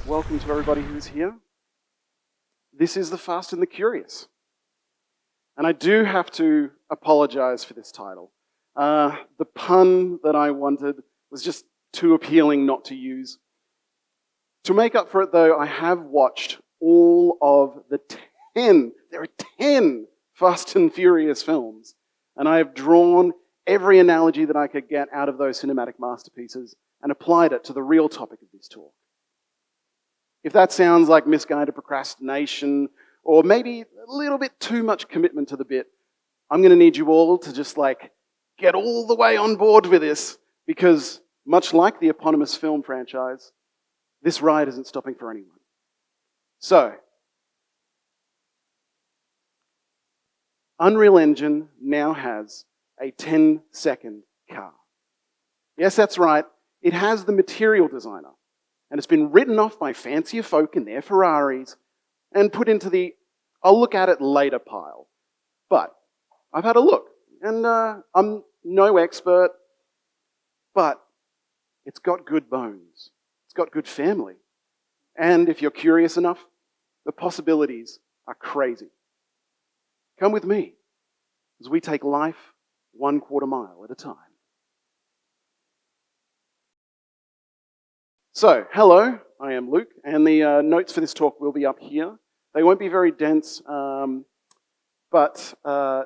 welcome to everybody who's here. This is The Fast and the Curious. And I do have to apologize for this title. The pun that I wanted was just too appealing not to use. To make up for it, though, I have watched all of the 10 Fast and Furious films, and I have drawn every analogy that I could get out of those cinematic masterpieces and applied it to the real topic of this talk. If that sounds like misguided procrastination, or maybe a little bit too much commitment to the bit, I'm going to need you all to just get all the way on board with this, because much like the eponymous film franchise, this ride isn't stopping for anyone. So, Unreal Engine now has a 10-second car. Yes, that's right. It has the material designer, and it's been written off by fancier folk in their Ferraris and put into the I'll look at it later pile. But I've had a look, and I'm no expert, but it's got good bones. It's got good family. And if you're curious enough, the possibilities are crazy. Come with me as we take life 1/4 mile at a time. So, hello, I am Luke, and the notes for this talk will be up here. They won't be very dense, but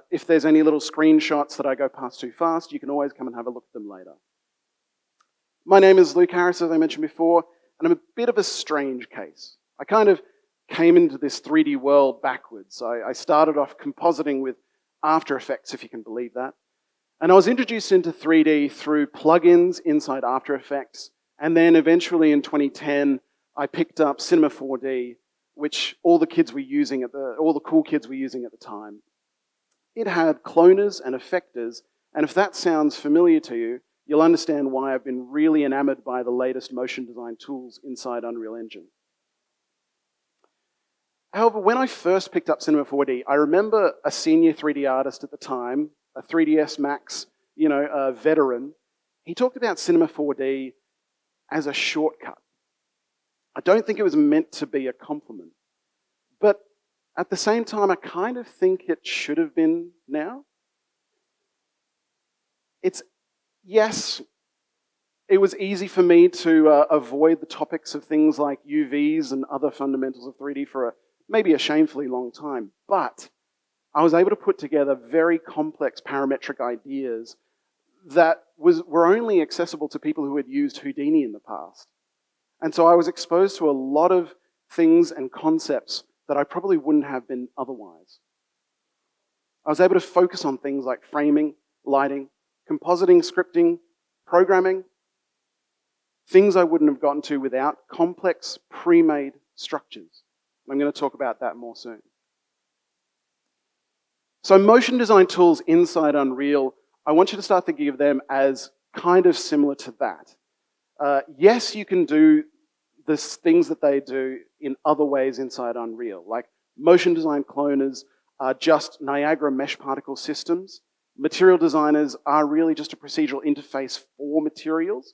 if there's any little screenshots that I go past too fast, you can always come and have a look at them later. My name is Luke Harris, as I mentioned before, and I'm a bit of a strange case. I kind of came into this 3D world backwards. I started off compositing with After Effects, if you can believe that. And I was introduced into 3D through plugins inside After Effects. And then eventually in 2010, I picked up Cinema 4D, which all the cool kids were using at the time. It had cloners and effectors, and if that sounds familiar to you, you'll understand why I've been really enamored by the latest motion design tools inside Unreal Engine. However, when I first picked up Cinema 4D, I remember a senior 3D artist at the time, a 3ds Max, a veteran. He talked about Cinema 4D as a shortcut. I don't think it was meant to be a compliment. But at the same time, I kind of think it should have been now. Yes, it was easy for me to avoid the topics of things like UVs and other fundamentals of 3D for maybe a shamefully long time. But I was able to put together very complex parametric ideas that were only accessible to people who had used Houdini in the past. And so I was exposed to a lot of things and concepts that I probably wouldn't have been otherwise. I was able to focus on things like framing, lighting, compositing, scripting, programming, things I wouldn't have gotten to without complex, pre-made structures. I'm going to talk about that more soon. So motion design tools inside Unreal, I want you to start thinking of them as kind of similar to that. Yes, you can do the things that they do in other ways inside Unreal, like motion design cloners are just Niagara mesh particle systems. Material designers are really just a procedural interface for materials.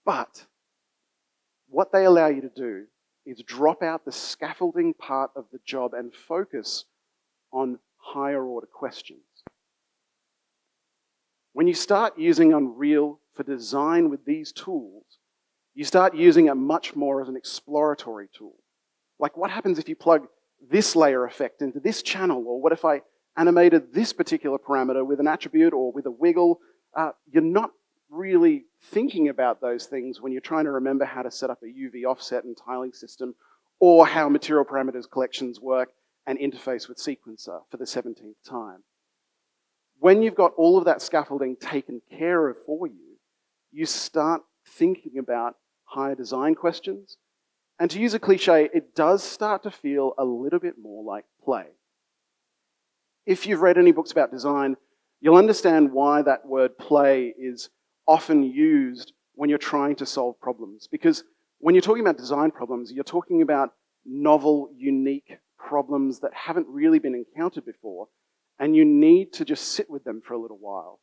But what they allow you to do is drop out the scaffolding part of the job and focus on higher order questions. When you start using Unreal for design with these tools, you start using it much more as an exploratory tool. Like, what happens if you plug this layer effect into this channel? Or what if I animated this particular parameter with an attribute or with a wiggle? You're not really thinking about those things when you're trying to remember how to set up a UV offset and tiling system, or how material parameters collections work and interface with sequencer for the 17th time. When you've got all of that scaffolding taken care of for you, you start thinking about higher design questions. And to use a cliche, it does start to feel a little bit more like play. If you've read any books about design, you'll understand why that word play is often used when you're trying to solve problems. Because when you're talking about design problems, you're talking about novel, unique problems that haven't really been encountered before, and you need to just sit with them for a little while.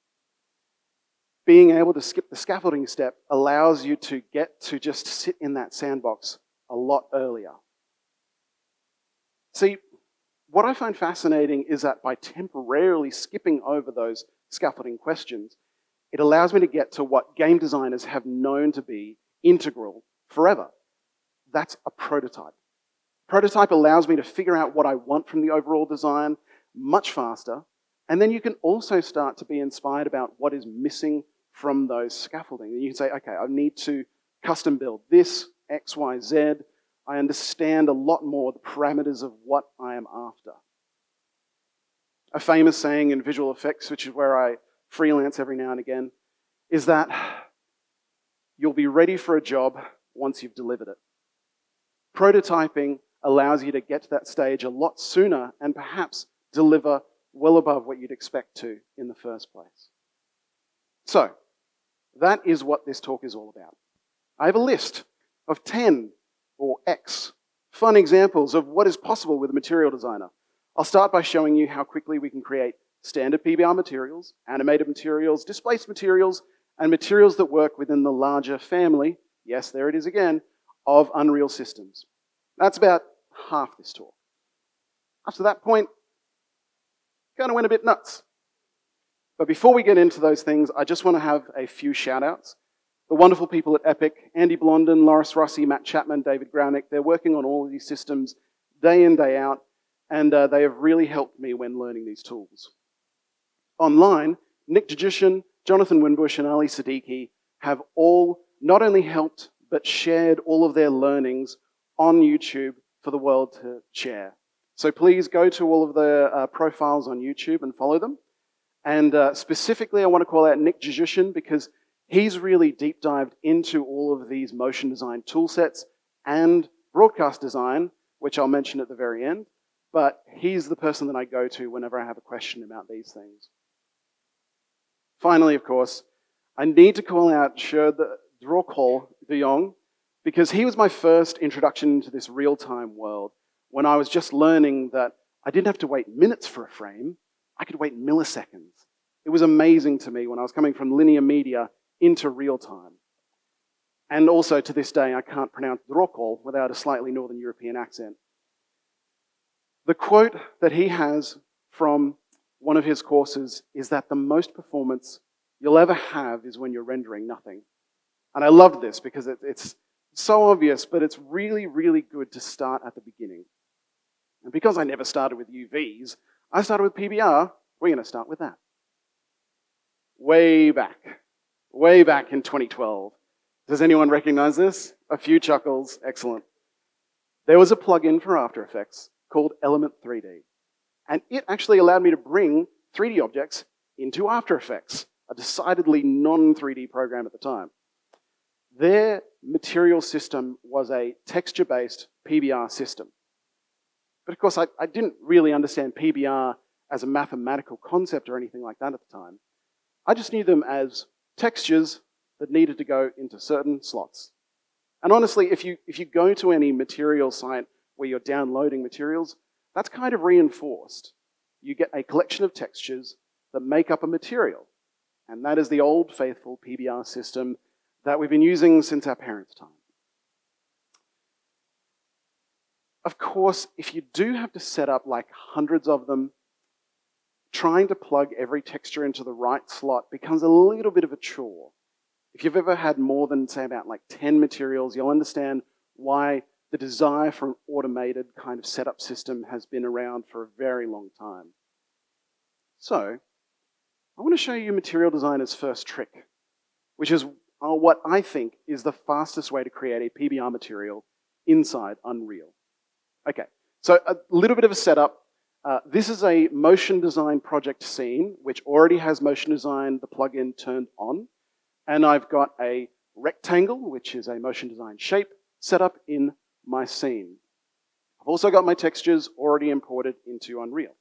Being able to skip the scaffolding step allows you to get to just sit in that sandbox a lot earlier. See, what I find fascinating is that by temporarily skipping over those scaffolding questions, it allows me to get to what game designers have known to be integral forever. That's a prototype. Prototype allows me to figure out what I want from the overall design much faster, and then you can also start to be inspired about what is missing from those scaffolding. And you can say, okay, I need to custom build this, X, Y, Z. I understand a lot more the parameters of what I am after. A famous saying in visual effects, which is where I freelance every now and again, is that you'll be ready for a job once you've delivered it. Prototyping allows you to get to that stage a lot sooner and perhaps deliver well above what you'd expect to in the first place. So, that is what this talk is all about. I have a list of 10 or X fun examples of what is possible with a material designer. I'll start by showing you how quickly we can create standard PBR materials, animated materials, displaced materials, and materials that work within the larger family, yes, there it is again, of Unreal systems. That's about half this talk. Up to that point, kind of went a bit nuts. But before we get into those things, I just want to have a few shout-outs. The wonderful people at Epic, Andy Blondin, Loris Rossi, Matt Chapman, David Grownick, they're working on all of these systems day in, day out, and they have really helped me when learning these tools. Online, Nick Jajushin, Jonathan Winbush, and Ali Siddiqui have all not only helped, but shared all of their learnings on YouTube for the world to share. So please go to all of their profiles on YouTube and follow them. And specifically, I want to call out Nick Jajushin because he's really deep dived into all of these motion design tool sets and broadcast design, which I'll mention at the very end. But he's the person that I go to whenever I have a question about these things. Finally, of course, I need to call out Drawcall de Jong because he was my first introduction into this real-time world when I was just learning that I didn't have to wait minutes for a frame, I could wait milliseconds. It was amazing to me when I was coming from linear media into real time. And also to this day, I can't pronounce Drawcall without a slightly Northern European accent. The quote that he has from one of his courses is that the most performance you'll ever have is when you're rendering nothing. And I loved this because it's so obvious, but it's really, really good to start at the beginning. And because I never started with UVs, I started with PBR. We're going to start with that. Way back in 2012. Does anyone recognize this? A few chuckles, excellent. There was a plugin for After Effects called Element 3D. And it actually allowed me to bring 3D objects into After Effects, a decidedly non-3D program at the time. Their material system was a texture-based PBR system. But of course, I didn't really understand PBR as a mathematical concept or anything like that at the time. I just knew them as textures that needed to go into certain slots. And honestly, if you go to any material site where you're downloading materials, that's kind of reinforced. You get a collection of textures that make up a material. And that is the old faithful PBR system that we've been using since our parents' time. Of course, if you do have to set up like hundreds of them, trying to plug every texture into the right slot becomes a little bit of a chore. If you've ever had more than, say, about like 10 materials, you'll understand why the desire for an automated kind of setup system has been around for a very long time. So, I want to show you material designer's first trick, which is what I think is the fastest way to create a PBR material inside Unreal. Okay, so a little bit of a setup. This is a motion design project scene, which already has motion design, the plugin turned on. And I've got a rectangle, which is a motion design shape, set up in my scene. I've also got my textures already imported into Unreal.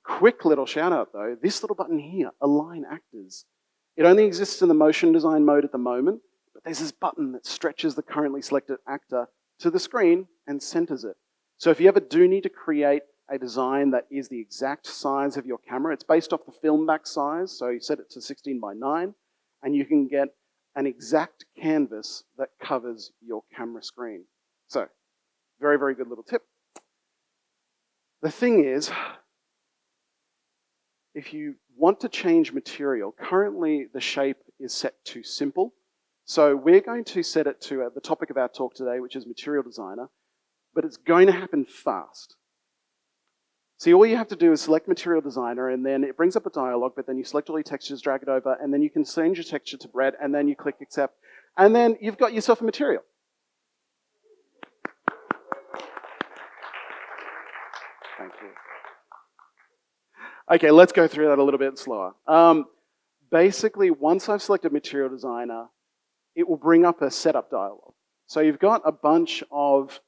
Quick little shout out though, this little button here, Align Actors. It only exists in the motion design mode at the moment, but there's this button that stretches the currently selected actor to the screen and centers it. So if you ever do need to create a design that is the exact size of your camera, it's based off the film back size, so you set it to 16:9, and you can get an exact canvas that covers your camera screen. So, very, very good little tip. The thing is, if you want to change material, currently the shape is set to simple. So we're going to set it to the topic of our talk today, which is Material Designer, but it's going to happen fast. See, all you have to do is select Material Designer, and then it brings up a dialog, but then you select all your textures, drag it over, and then you can change your texture to bread, and then you click Accept, and then you've got yourself a material. Thank you. Okay, let's go through that a little bit slower. Basically, once I've selected Material Designer, it will bring up a setup dialog. So you've got a bunch of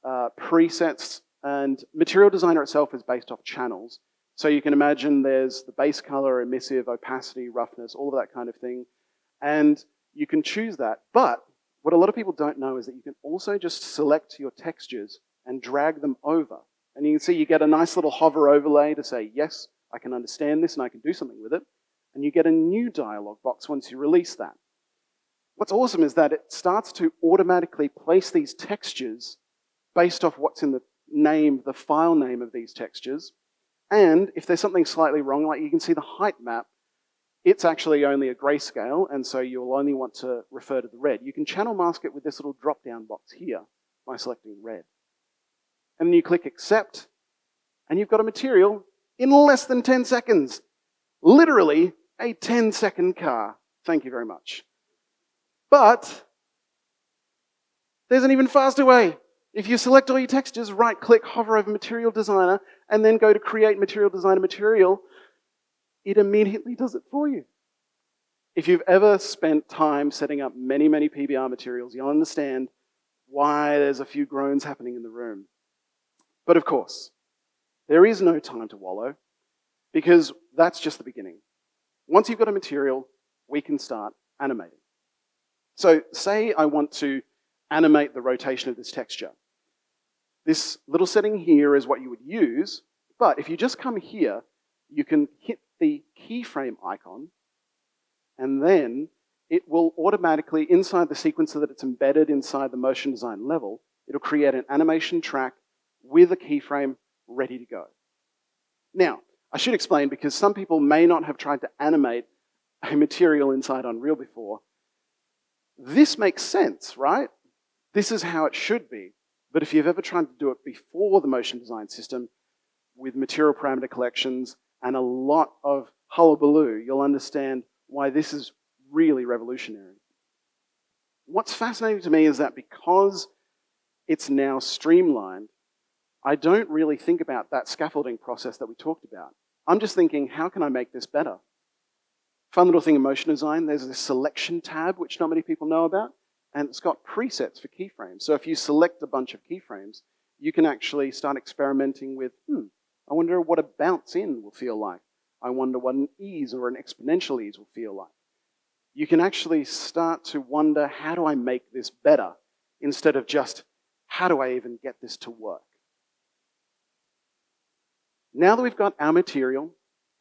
presets, and Material Designer itself is based off channels. So you can imagine there's the base color, emissive, opacity, roughness, all of that kind of thing. And you can choose that. But what a lot of people don't know is that you can also just select your textures and drag them over. And you can see you get a nice little hover overlay to say, yes, I can understand this and I can do something with it. And you get a new dialog box once you release that. What's awesome is that it starts to automatically place these textures based off what's in the name, the file name of these textures. And if there's something slightly wrong, like you can see the height map, it's actually only a grayscale, and so you'll only want to refer to the red. You can channel mask it with this little drop-down box here by selecting red. And then you click Accept, and you've got a material in less than 10 seconds. Literally a 10-second car. Thank you very much. But there's an even faster way. If you select all your textures, right-click, hover over Material Designer, and then go to Create Material Designer Material, it immediately does it for you. If you've ever spent time setting up many, many PBR materials, you'll understand why there's a few groans happening in the room. But of course, there is no time to wallow, because that's just the beginning. Once you've got a material, we can start animating. So say I want to animate the rotation of this texture. This little setting here is what you would use, but if you just come here, you can hit the keyframe icon, and then it will automatically, inside the sequencer that it's embedded inside the motion design level, it'll create an animation track with a keyframe ready to go. Now, I should explain, because some people may not have tried to animate a material inside Unreal before. This makes sense, right? This is how it should be. But if you've ever tried to do it before the motion design system with material parameter collections and a lot of hullabaloo, you'll understand why this is really revolutionary. What's fascinating to me is that because it's now streamlined, I don't really think about that scaffolding process that we talked about. I'm just thinking, how can I make this better? Fun little thing in motion design, there's this selection tab, which not many people know about, and it's got presets for keyframes. So if you select a bunch of keyframes, you can actually start experimenting with, I wonder what a bounce in will feel like. I wonder what an ease or an exponential ease will feel like. You can actually start to wonder, how do I make this better? Instead of just, how do I even get this to work? Now that we've got our material,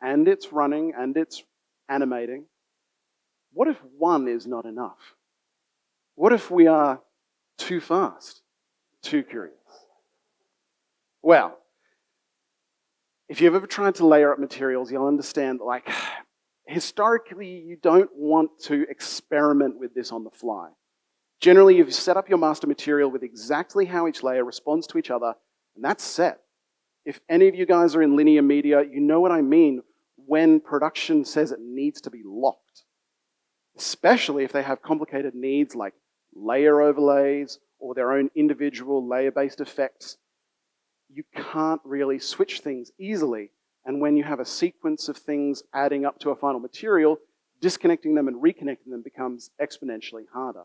and it's running, and it's animating, what if one is not enough? What if we are too fast, too curious? Well, if you've ever tried to layer up materials, you'll understand, like, historically, you don't want to experiment with this on the fly. Generally, you've set up your master material with exactly how each layer responds to each other, and that's set. If any of you guys are in linear media, you know what I mean when production says it needs to be locked. Especially if they have complicated needs like layer overlays or their own individual layer-based effects. You can't really switch things easily. And when you have a sequence of things adding up to a final material, disconnecting them and reconnecting them becomes exponentially harder.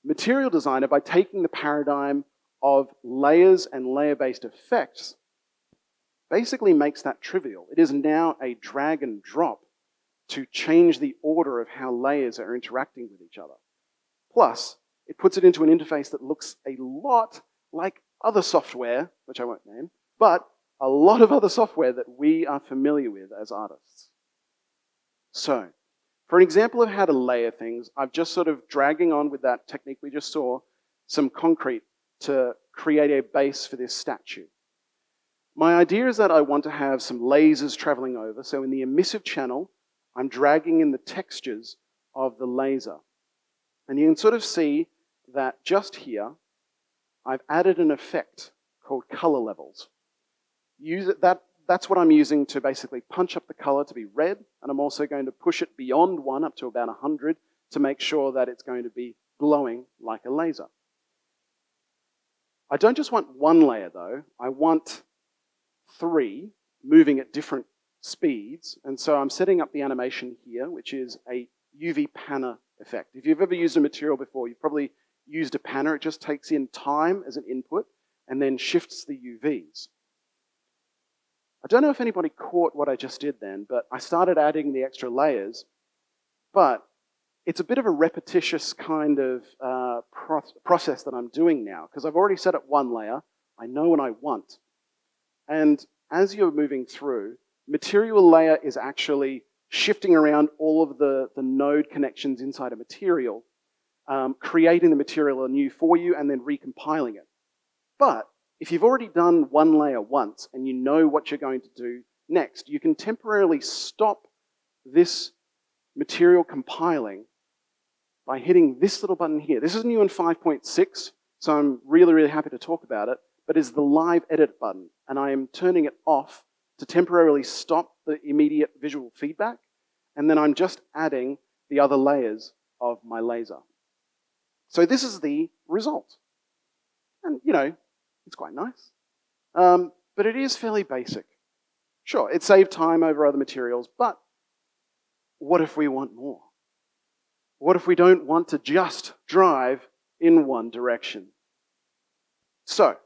Material Designer, by taking the paradigm of layers and layer-based effects, basically makes that trivial. It is now a drag and drop to change the order of how layers are interacting with each other. Plus, it puts it into an interface that looks a lot like other software, which I won't name, but a lot of other software that we are familiar with as artists. So, For an example of how to layer things, I've just sort of dragging on with that technique we just saw, some concrete to create a base for this statue. My idea is that I want to have some lasers traveling over, so in the emissive channel, I'm dragging in the textures of the laser. And you can sort of see that just here, I've added an effect called color levels. That's what I'm using to basically punch up the color to be red, and I'm also going to push it beyond 1 up to about 100 to make sure that it's going to be glowing like a laser. I don't just want one layer though, I want 3 moving at different speeds, and so I'm setting up the animation here, which is a UV panner effect. If you've ever used a material before, you've probably used a panner. It just takes in time as an input and then shifts the UVs. I don't know if anybody caught what I just did then, but I started adding the extra layers, but it's a bit of a repetitious kind of process that I'm doing now, because I've already set up one layer, I know what I want. And as you're moving through, material layer is actually shifting around all of the node connections inside a material, creating the material anew for you and then recompiling it. But if you've already done one layer once and you know what you're going to do next, you can temporarily stop this material compiling by hitting this little button here. This is new in 5.6, so I'm really, really happy to talk about it, but it's the live edit button, and I am turning it off to temporarily stop the immediate visual feedback, and then I'm just adding the other layers of my laser. So this is the result. And, you know, it's quite nice. But it is fairly basic. Sure, it saved time over other materials, but what if we want more? What if we don't want to just drive in one direction? So,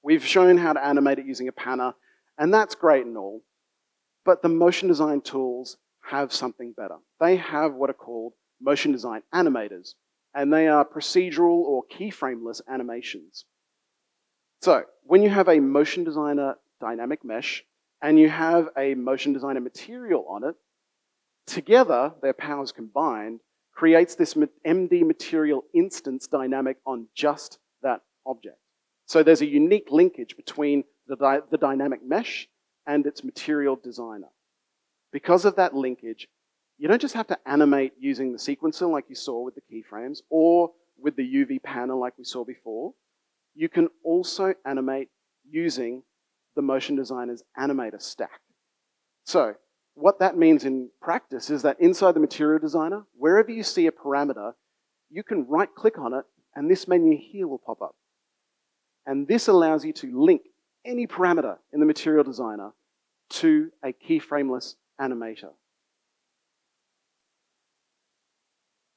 we've shown how to animate it using a panner, and that's great and all, but the motion design tools have something better. They have what are called motion design animators, and they are procedural or keyframeless animations. So, when you have a motion designer dynamic mesh, and you have a motion designer material on it, together, their powers combined, creates this MD material instance dynamic on just that object. So there's a unique linkage between the dynamic mesh and its material designer. Because of that linkage, you don't just have to animate using the sequencer like you saw with the keyframes, or with the UV panner like we saw before. You can also animate using the motion designer's animator stack. So, what that means in practice is that inside the material designer, wherever you see a parameter, you can right-click on it, and this menu here will pop up. And this allows you to link any parameter in the material designer to a keyframeless animator.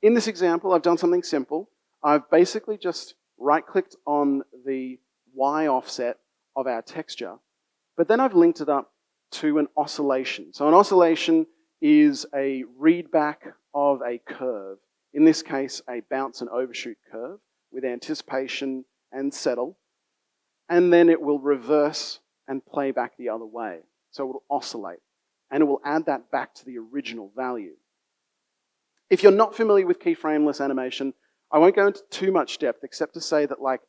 In this example, I've done something simple. I've basically just right-clicked on the Y offset of our texture, but then I've linked it up to an oscillation. So an oscillation is a readback of a curve. In this case, a bounce and overshoot curve with anticipation and settle. And then it will reverse and play back the other way. So it will oscillate. And it will add that back to the original value. If you're not familiar with keyframeless animation, I won't go into too much depth except to say that, like,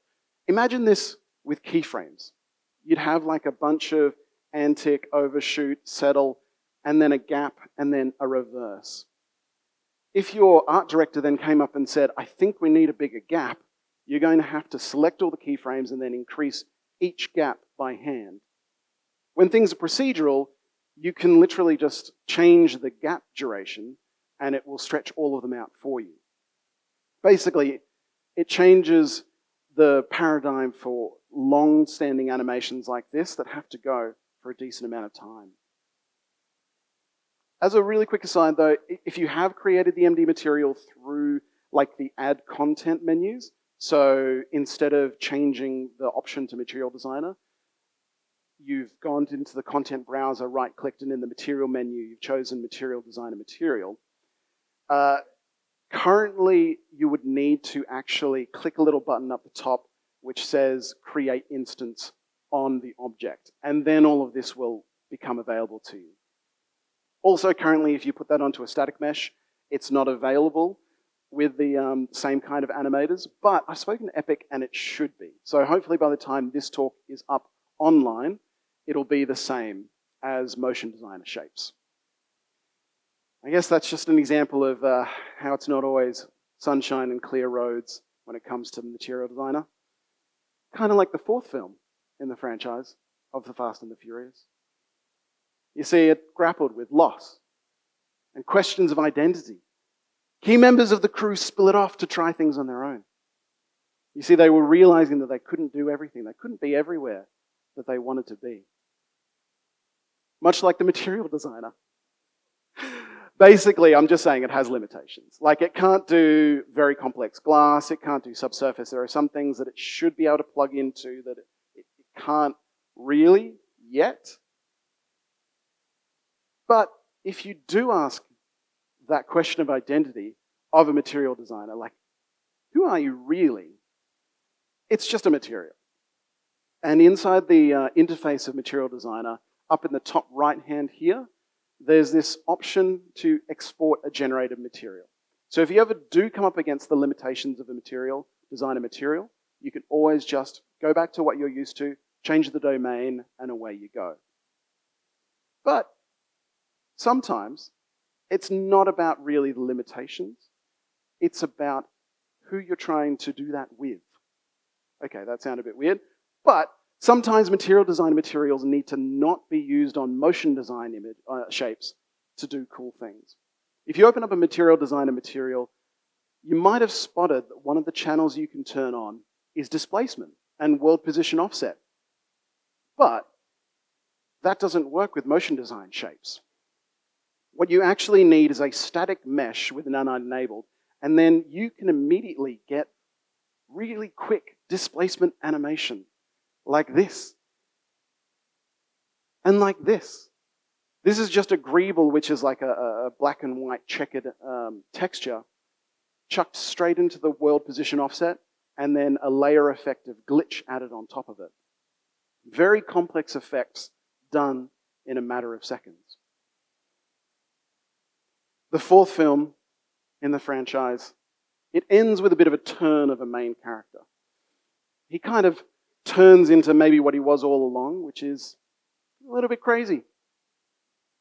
imagine this with keyframes. You'd have like a bunch of antic, overshoot, settle, and then a gap, and then a reverse. If your art director then came up and said, I think we need a bigger gap, you're going to have to select all the keyframes and then increase each gap by hand. When things are procedural, you can literally just change the gap duration and it will stretch all of them out for you. Basically, it changes the paradigm for long-standing animations like this that have to go for a decent amount of time. As a really quick aside though, if you have created the MD material through like the add content menus, so instead of changing the option to material designer, you've gone into the content browser, right-clicked, and in the material menu, you've chosen material designer material. Currently, you would need to actually click a little button up the top which says create instance on the object, and then all of this will become available to you. Also, currently, if you put that onto a static mesh, it's not available with the same kind of animators, but I've spoken to Epic and it should be. So hopefully by the time this talk is up online, it'll be the same as Motion Designer shapes. I guess that's just an example of how it's not always sunshine and clear roads when it comes to Material Designer. Kind of like the fourth film in the franchise of The Fast and the Furious. You see, it grappled with loss and questions of identity. Key members of the crew split off to try things on their own. You see, they were realizing that they couldn't do everything. They couldn't be everywhere that they wanted to be. Much like the Material Designer. Basically, I'm just saying it has limitations. Like, it can't do very complex glass, it can't do subsurface. There are some things that it should be able to plug into that it can't really yet. But if you do ask that question of identity of a material designer, like, who are you really? It's just a material. And inside the interface of Material Designer, up in the top right hand here, there's this option to export a generated material. So if you ever do come up against the limitations of a material, design a material, you can always just go back to what you're used to, change the domain, and away you go. But sometimes it's not about really the limitations. It's about who you're trying to do that with. Okay, that sounded a bit weird, but sometimes material design materials need to not be used on motion design shapes to do cool things. If you open up a Material Designer material, you might have spotted that one of the channels you can turn on is displacement and world position offset. But that doesn't work with motion design shapes. What you actually need is a static mesh with an unenabled, and then you can immediately get really quick displacement animation like this. And like this. This is just a greeble, which is like a black and white checkered texture, chucked straight into the world position offset, and then a layer effect of glitch added on top of it. Very complex effects done in a matter of seconds. The fourth film in the franchise, it ends with a bit of a turn of a main character. He kind of turns into maybe what he was all along, which is a little bit crazy.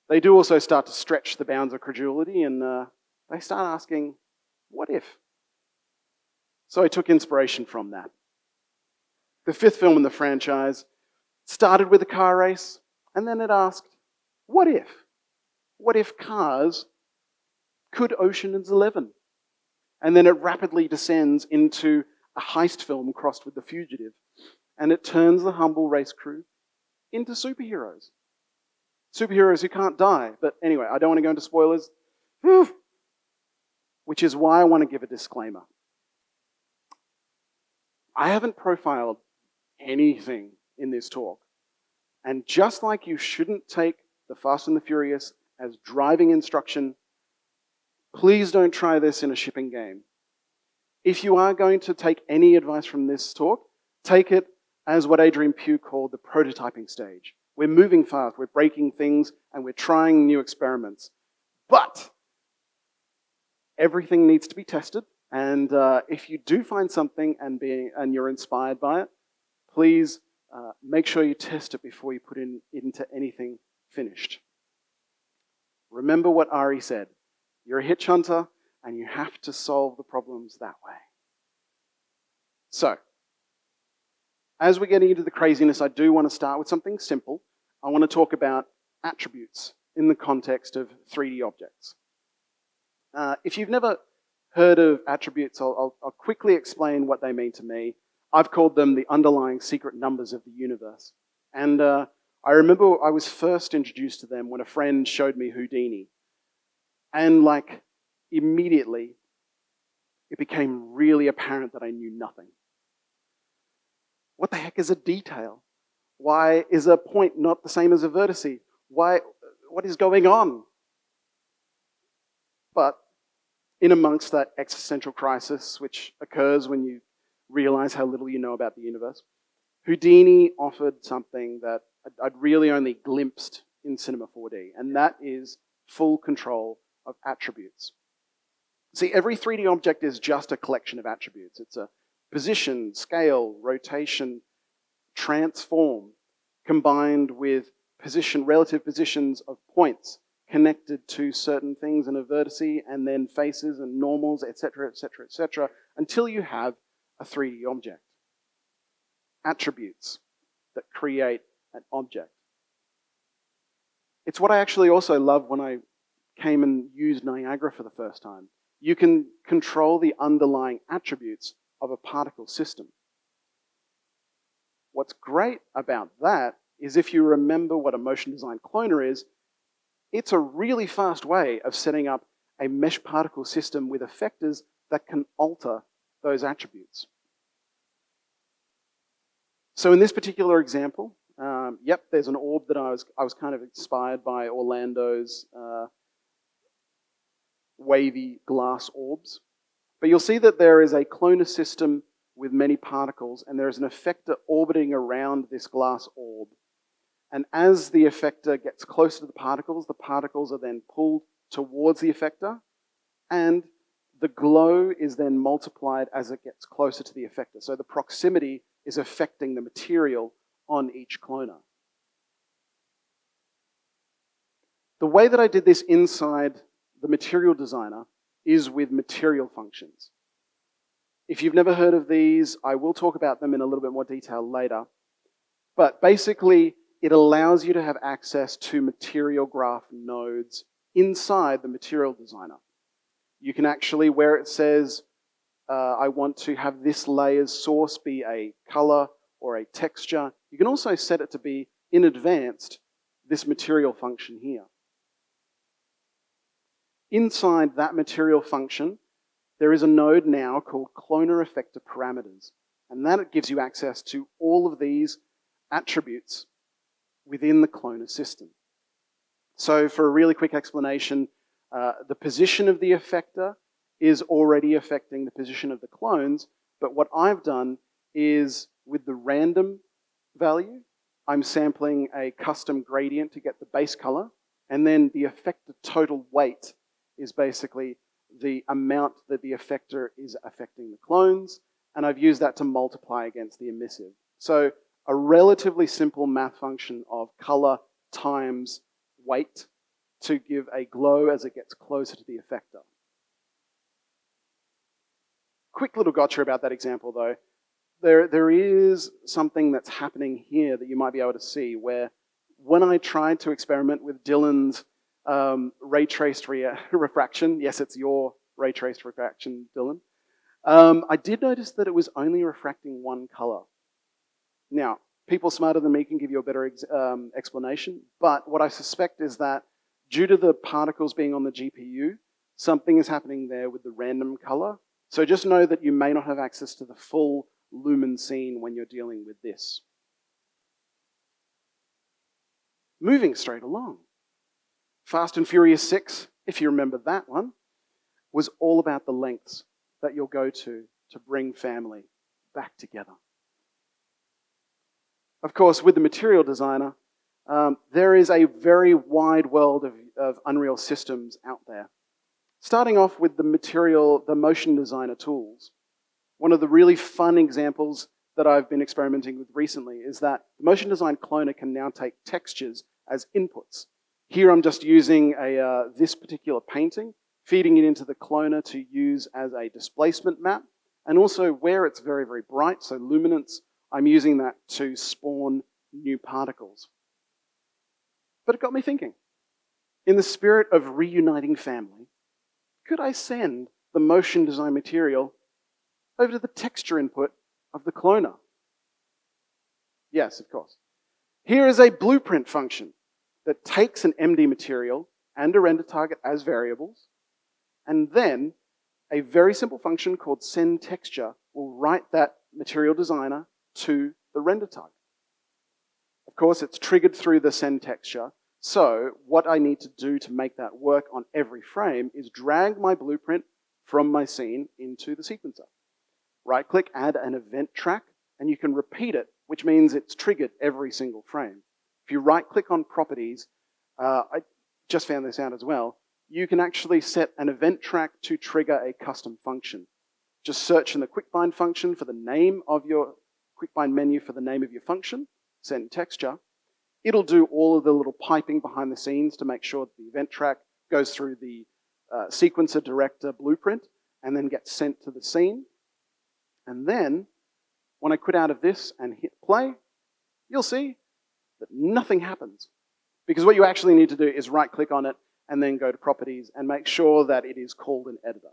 They do also start to stretch the bounds of credulity, and they start asking, what if? So I took inspiration from that. The fifth film in the franchise started with a car race, and then it asked, what if? What if cars could Ocean's 11? And then it rapidly descends into a heist film crossed with The Fugitive, and it turns the humble race crew into superheroes. Superheroes who can't die. But anyway, I don't want to go into spoilers. Which is why I want to give a disclaimer. I haven't profiled anything in this talk. And just like you shouldn't take The Fast and the Furious as driving instruction, please don't try this in a shipping game. If you are going to take any advice from this talk, take it as what Adrian Pugh called the prototyping stage. We're moving fast, we're breaking things, and we're trying new experiments. But everything needs to be tested, and if you do find something and you're inspired by it, please make sure you test it before you put it into anything finished. Remember what Ari said. You're a hitch hunter, and you have to solve the problems that way. So, as we're getting into the craziness, I do want to start with something simple. I want to talk about attributes in the context of 3D objects. If you've never heard of attributes, I'll quickly explain what they mean to me. I've called them the underlying secret numbers of the universe. And I remember I was first introduced to them when a friend showed me Houdini. And like, immediately, it became really apparent that I knew nothing. What the heck is a detail? Why is a point not the same as a vertice? What is going on? But in amongst that existential crisis, which occurs when you realize how little you know about the universe, Houdini offered something that I'd really only glimpsed in Cinema 4D, and that is full control of attributes. See, every 3D object is just a collection of attributes. It's a position, scale, rotation, transform, combined with relative positions of points connected to certain things in a vertice, and then faces and normals, etc., etc., etc., until you have a 3D object. Attributes that create an object. It's what I actually also love when I came and used Niagara for the first time. You can control the underlying attributes of a particle system. What's great about that is if you remember what a motion design cloner is, it's a really fast way of setting up a mesh particle system with effectors that can alter those attributes. So in this particular example, there's an orb that I was kind of inspired by Orlando's wavy glass orbs. But you'll see that there is a cloner system with many particles, and there is an effector orbiting around this glass orb. And as the effector gets closer to the particles are then pulled towards the effector, and the glow is then multiplied as it gets closer to the effector. So the proximity is affecting the material on each cloner. The way that I did this inside the material designer is with material functions. If you've never heard of these, I will talk about them in a little bit more detail later. But basically, it allows you to have access to material graph nodes inside the material designer. You can actually, where it says, I want to have this layer's source be a color or a texture, you can also set it to be, in advanced, this material function here. Inside that material function, there is a node now called cloner effector parameters. And that gives you access to all of these attributes within the cloner system. So for a really quick explanation, the position of the effector is already affecting the position of the clones, but what I've done is with the random value, I'm sampling a custom gradient to get the base color, and then the effector total weight is basically the amount that the effector is affecting the clones, and I've used that to multiply against the emissive. So a relatively simple math function of color times weight to give a glow as it gets closer to the effector. Quick little gotcha about that example though. There is something that's happening here that you might be able to see, where when I tried to experiment with Dylan's ray traced refraction, yes, it's your ray traced refraction, Dylan, I did notice that it was only refracting one color. Now, people smarter than me can give you a better explanation, but what I suspect is that due to the particles being on the GPU, something is happening there with the random color. So just know that you may not have access to the full lumen scene when you're dealing with this. Moving straight along. Fast and Furious 6, if you remember that one, was all about the lengths that you'll go to bring family back together. Of course, with the material designer, there is a very wide world of Unreal systems out there. Starting off with the motion designer tools. One of the really fun examples that I've been experimenting with recently is that the motion design cloner can now take textures as inputs. Here I'm just using this particular painting, feeding it into the cloner to use as a displacement map, and also where it's very, very bright, so luminance, I'm using that to spawn new particles. But it got me thinking. In the spirit of reuniting family, could I send the motion design material over to the texture input of the cloner? Yes, of course. Here is a blueprint function that takes an MD material and a render target as variables, and then a very simple function called sendTexture will write that material designer to the render target. Of course, it's triggered through the sendTexture, so what I need to do to make that work on every frame is drag my blueprint from my scene into the sequencer. Right-click, add an event track, and you can repeat it, which means it's triggered every single frame. If you right-click on properties, just found this out as well, you can actually set an event track to trigger a custom function. Just search in the quickbind function for the name of your quickbind menu for the name of your function, set in texture. It'll do all of the little piping behind the scenes to make sure that the event track goes through the sequencer director blueprint and then gets sent to the scene. And then, when I quit out of this and hit play, you'll see that nothing happens. Because what you actually need to do is right-click on it and then go to Properties and make sure that it is called an editor.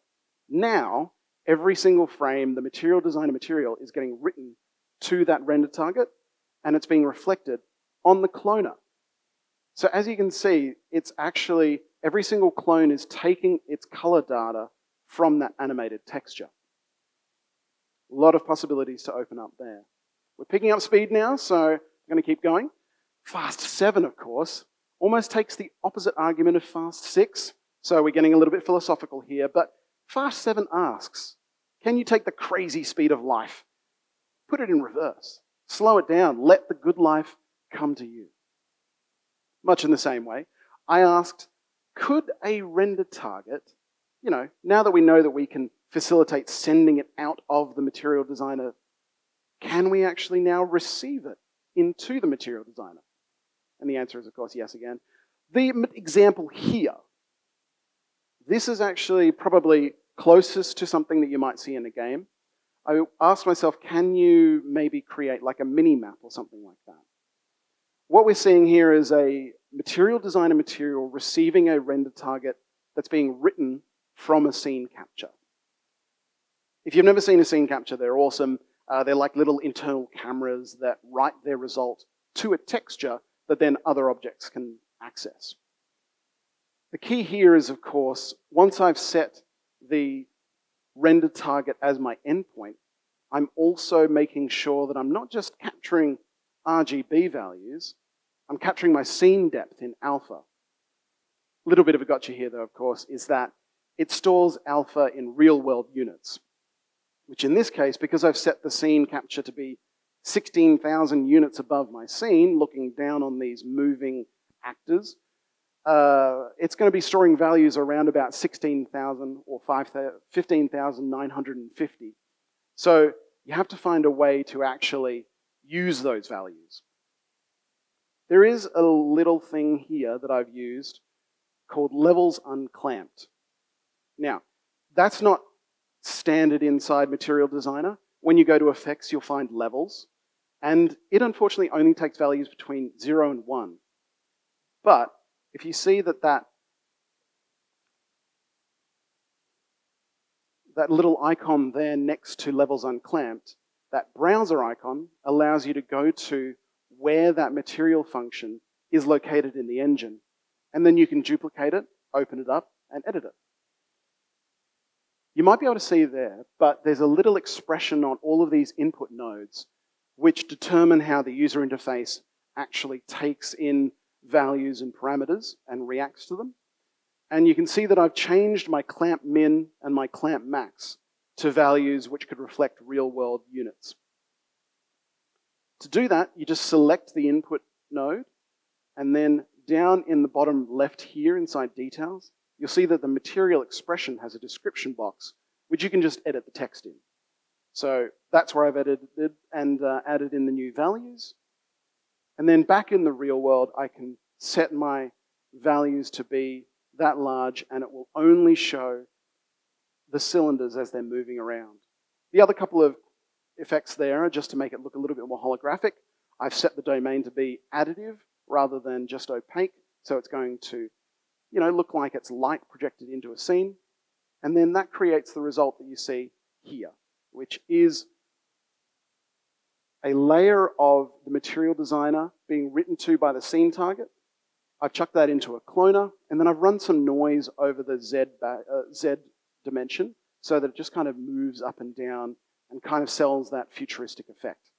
Now, every single frame, the material designer material is getting written to that render target, and it's being reflected on the cloner. So as you can see, it's actually, every single clone is taking its color data from that animated texture. A lot of possibilities to open up there. We're picking up speed now, so I'm going to keep going. Fast 7, of course, almost takes the opposite argument of Fast 6, so we're getting a little bit philosophical here, but Fast 7 asks, can you take the crazy speed of life, put it in reverse, slow it down, let the good life come to you? Much in the same way, I asked, could a render target, now that we know that we can facilitate sending it out of the material designer, can we actually now receive it into the material designer? And the answer is, of course, yes again. The example here, this is actually probably closest to something that you might see in a game. I asked myself, can you maybe create like a mini-map or something like that? What we're seeing here is a material designer material receiving a render target that's being written from a scene capture. If you've never seen a scene capture, they're awesome. They're like little internal cameras that write their result to a texture that then other objects can access. The key here is, of course, once I've set the render target as my endpoint, I'm also making sure that I'm not just capturing RGB values, I'm capturing my scene depth in alpha. A little bit of a gotcha here, though, of course, is that it stores alpha in real-world units, which in this case, because I've set the scene capture to be 16,000 units above my scene, looking down on these moving actors, it's going to be storing values around about 16,000 or 15,950. So you have to find a way to actually use those values. There is a little thing here that I've used called levels unclamped. Now, that's not standard inside Material Designer. When you go to effects, you'll find levels, and it unfortunately only takes values between 0 and 1. But if you see that little icon there next to levels unclamped, that browser icon allows you to go to where that material function is located in the engine, and then you can duplicate it, open it up, and edit it. You might be able to see there, but there's a little expression on all of these input nodes which determine how the user interface actually takes in values and parameters and reacts to them. And you can see that I've changed my clamp min and my clamp max to values which could reflect real-world units. To do that, you just select the input node, and then down in the bottom left here inside details, you'll see that the material expression has a description box, which you can just edit the text in. So that's where I've edited and added in the new values. And then back in the real world, I can set my values to be that large, and it will only show the cylinders as they're moving around. The other couple of effects there are just to make it look a little bit more holographic. I've set the domain to be additive rather than just opaque, so it's going to look like it's light projected into a scene. And then that creates the result that you see here, which is a layer of the material designer being written to by the scene target. I've chucked that into a cloner, and then I've run some noise over the Z dimension so that it just kind of moves up and down and kind of sells that futuristic effect.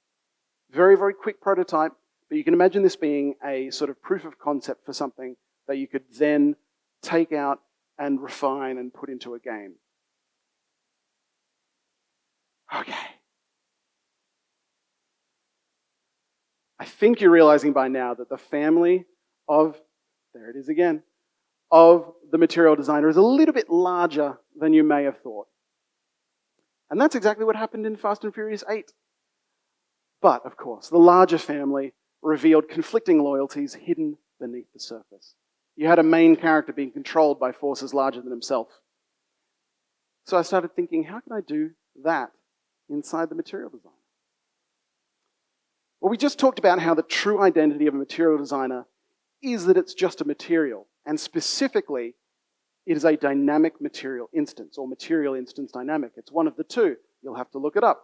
Very, very quick prototype, but you can imagine this being a sort of proof of concept for something that you could then take out and refine and put into a game. Okay. I think you're realizing by now that the family of, there it is again, of the material designer is a little bit larger than you may have thought. And that's exactly what happened in Fast and Furious 8. But, of course, the larger family revealed conflicting loyalties hidden beneath the surface. You had a main character being controlled by forces larger than himself. So I started thinking, how can I do that inside the material designer? Well, we just talked about how the true identity of a material designer is that it's just a material, and specifically, it is a dynamic material instance, or material instance dynamic. It's one of the two. You'll have to look it up.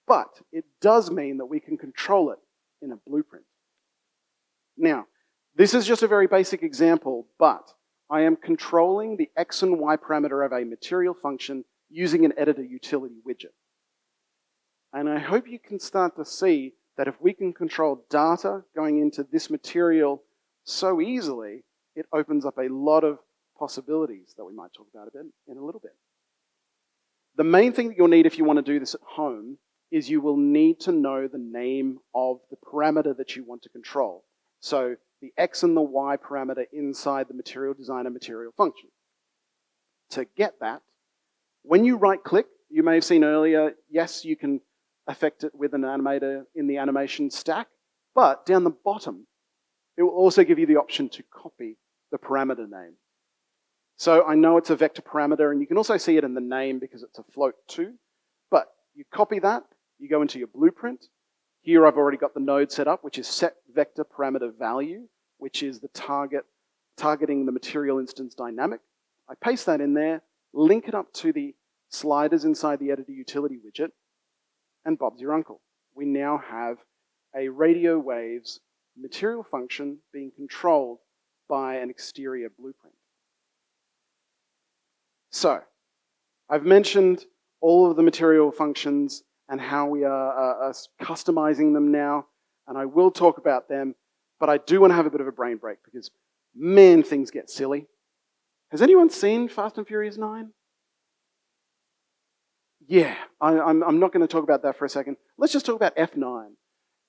But it does mean that we can control it in a blueprint. Now, this is just a very basic example, but I am controlling the X and Y parameter of a material function using an editor utility widget. And I hope you can start to see that if we can control data going into this material so easily, it opens up a lot of possibilities that we might talk about a bit in a little bit. The main thing that you'll need if you want to do this at home is you will need to know the name of the parameter that you want to control. So the X and the Y parameter inside the material designer material function. To get that, when you right-click, you may have seen earlier, yes, you can affect it with an animator in the animation stack, but down the bottom, it will also give you the option to copy the parameter name. So I know it's a vector parameter, and you can also see it in the name because it's a float too, but you copy that, you go into your blueprint. Here I've already got the node set up, which is set vector parameter value, which is the targeting the material instance dynamic. I paste that in there, link it up to the sliders inside the editor utility widget, and Bob's your uncle. We now have a radio waves material function being controlled by an exterior blueprint. So, I've mentioned all of the material functions and how we are customizing them now, and I will talk about them, but I do want to have a bit of a brain break because, man, things get silly. Has anyone seen Fast and Furious 9? Yeah, I'm not going to talk about that for a second. Let's just talk about F9.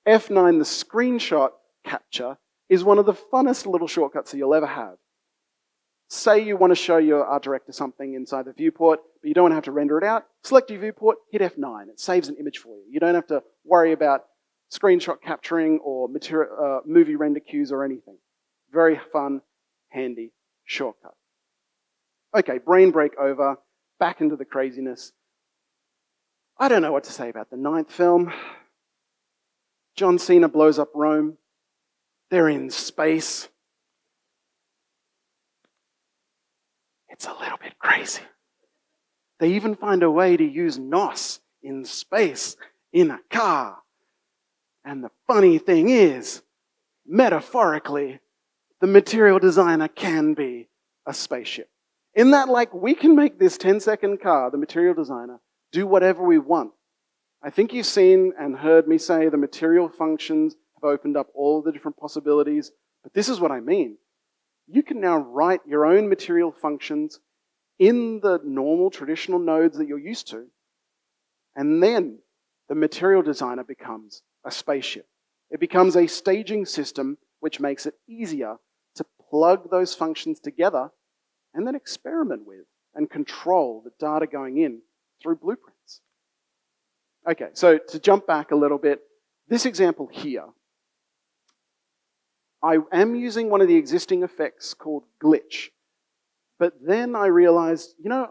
F9, the screenshot capture, is one of the funnest little shortcuts that you'll ever have. Say you want to show your art director something inside the viewport, but you don't want to have to render it out. Select your viewport, hit F9. It saves an image for you. You don't have to worry about screenshot capturing or movie render queues or anything. Very fun, handy shortcut. Okay, brain break over. Back into the craziness. I don't know what to say about the 9th film. John Cena blows up Rome. They're in space. It's a little bit crazy. They even find a way to use NOS in space in a car. And the funny thing is, metaphorically, the material designer can be a spaceship. In that, like, we can make this 10-second car, the material designer, do whatever we want. I think you've seen and heard me say the material functions have opened up all the different possibilities, but this is what I mean. You can now write your own material functions in the normal traditional nodes that you're used to, and then the material designer becomes a spaceship. It becomes a staging system which makes it easier to plug those functions together and then experiment with and control the data going in through blueprints. Okay, so to jump back a little bit, this example here, I am using one of the existing effects called glitch, but then I realized, you know,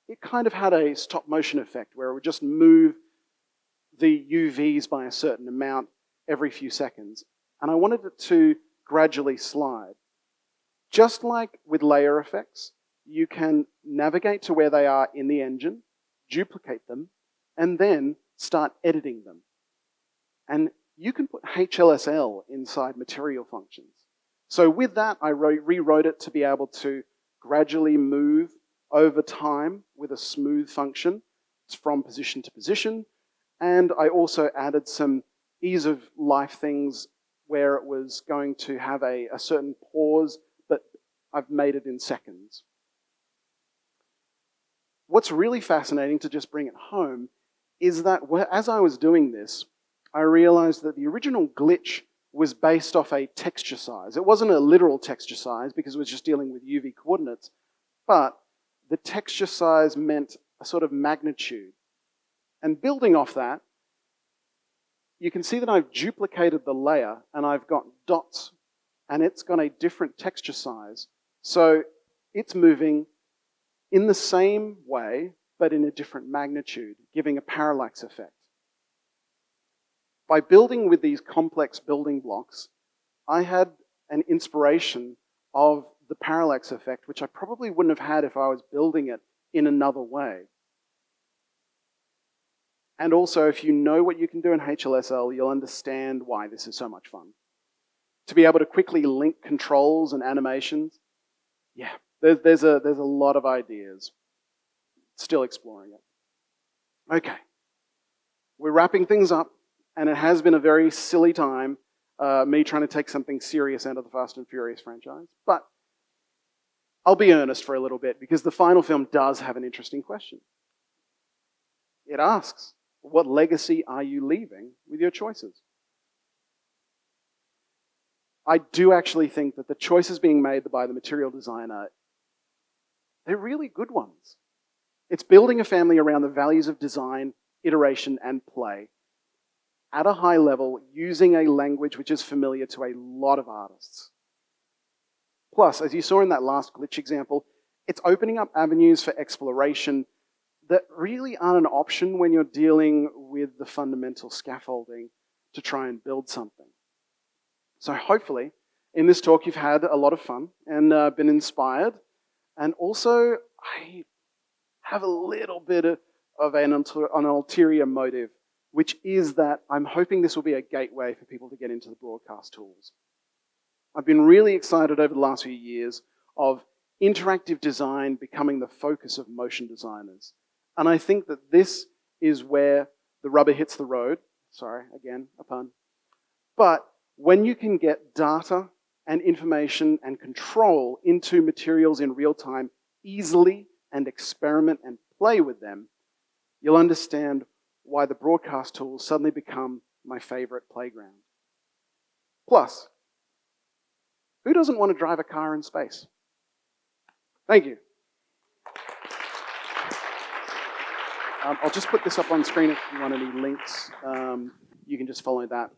it kind of had a stop motion effect where it would just move the UVs by a certain amount every few seconds, and I wanted it to gradually slide. Just like with layer effects, you can navigate to where they are in the engine, duplicate them, and then start editing them. And you can put HLSL inside material functions. So with that, I rewrote it to be able to gradually move over time with a smooth function from position to position. And I also added some ease of life things where it was going to have a certain pause, but I've made it in seconds. What's really fascinating, to just bring it home, is that as I was doing this, I realized that the original glitch was based off a texture size. It wasn't a literal texture size because it was just dealing with UV coordinates, but the texture size meant a sort of magnitude. And building off that, you can see that I've duplicated the layer and I've got dots and it's got a different texture size. So it's moving in the same way, but in a different magnitude, giving a parallax effect. By building with these complex building blocks, I had an inspiration of the parallax effect, which I probably wouldn't have had if I was building it in another way. And also, if you know what you can do in HLSL, you'll understand why this is so much fun. To be able to quickly link controls and animations, yeah, there's a lot of ideas. Still exploring it. Okay, we're wrapping things up, and it has been a very silly time, me trying to take something serious out of the Fast and Furious franchise, but I'll be earnest for a little bit because the final film does have an interesting question. It asks, what legacy are you leaving with your choices? I do actually think that the choices being made by the material designer, they're really good ones. It's building a family around the values of design, iteration, and play at a high level using a language which is familiar to a lot of artists. Plus, as you saw in that last glitch example, it's opening up avenues for exploration that really aren't an option when you're dealing with the fundamental scaffolding to try and build something. So hopefully, in this talk, you've had a lot of fun and been inspired. And also, I have a little bit of an ulterior motive, which is that I'm hoping this will be a gateway for people to get into the broadcast tools. I've been really excited over the last few years of interactive design becoming the focus of motion designers. And I think that this is where the rubber hits the road. Sorry, again, a pun. But when you can get data and information and control into materials in real time easily and experiment and play with them, you'll understand why the broadcast tools suddenly become my favorite playground. Plus, who doesn't want to drive a car in space? Thank you. I'll just put this up on screen if you want any links. You can just follow that.